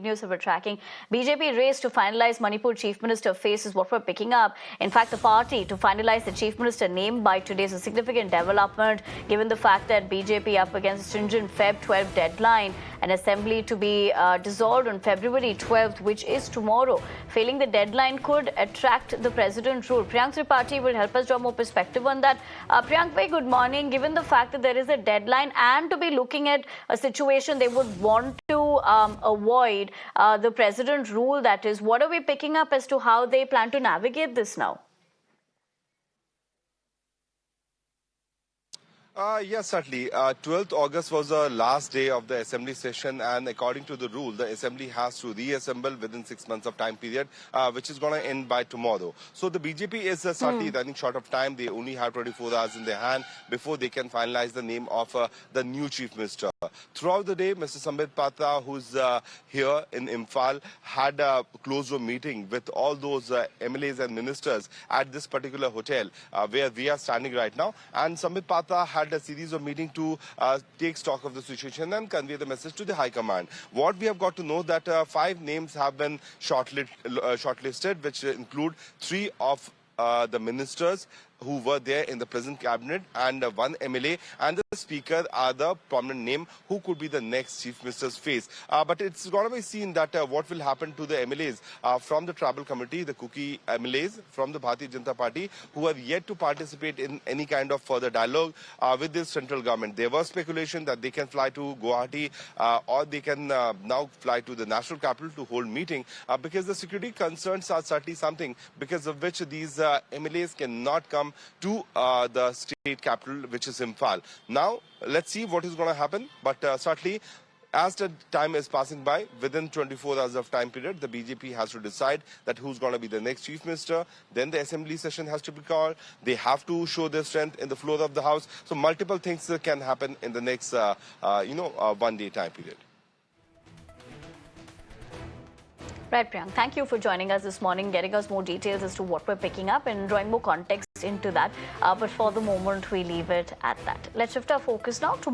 News that we're tracking. BJP race to finalize Manipur Chief Minister face is what we're picking up. In fact, the party to finalize the Chief Minister name by today is a significant development given the fact that BJP up against stringent Feb 12 deadline, an assembly to be dissolved on February 12th, which is tomorrow. Failing the deadline could attract the president rule. Priyank Tripathi will help us draw more perspective on that. Priyank, very good morning. Given the fact that there is a deadline and to be looking at a situation they would want to avoid, the president rule, that is, what are we picking up as to how they plan to navigate this now? Yes, certainly. 12th August was the last day of the assembly session, and according to the rule, the assembly has to reassemble within 6 months of time period, which is going to end by tomorrow. So the BJP is certainly running short of time. They only have 24 hours in their hand before they can finalize the name of the new chief minister. Throughout the day, Mr. Sambit Patra, who's here in Imphal, had a closed room meeting with all those MLAs and ministers at this particular hotel where we are standing right now. And Sambit Patra had a series of meetings to take stock of the situation and convey the message to the High Command. What we have got to know that 5 names have been shortlisted, which include 3 of the ministers who were there in the present cabinet and 1 MLA and the speaker are the prominent name who could be the next chief minister's face. But it's going to be seen that what will happen to the MLAs from the tribal committee, the Kuki MLAs from the Bharatiya Janata Party who have yet to participate in any kind of further dialogue with this central government. There was speculation that they can fly to Guwahati or they can now fly to the national capital to hold meeting because the security concerns are certainly something because of which these MLAs cannot come to the state capital, which is Imphal. Now, let's see what is going to happen. But certainly, as the time is passing by, within 24 hours of time period, the BJP has to decide that who's going to be the next chief minister. Then the assembly session has to be called. They have to show their strength in the floor of the house. So multiple things can happen in the next, 1 day time period. Right, Priyank. Thank you for joining us this morning, getting us more details as to what we're picking up and drawing more context into that. But for the moment, we leave it at that. Let's shift our focus now to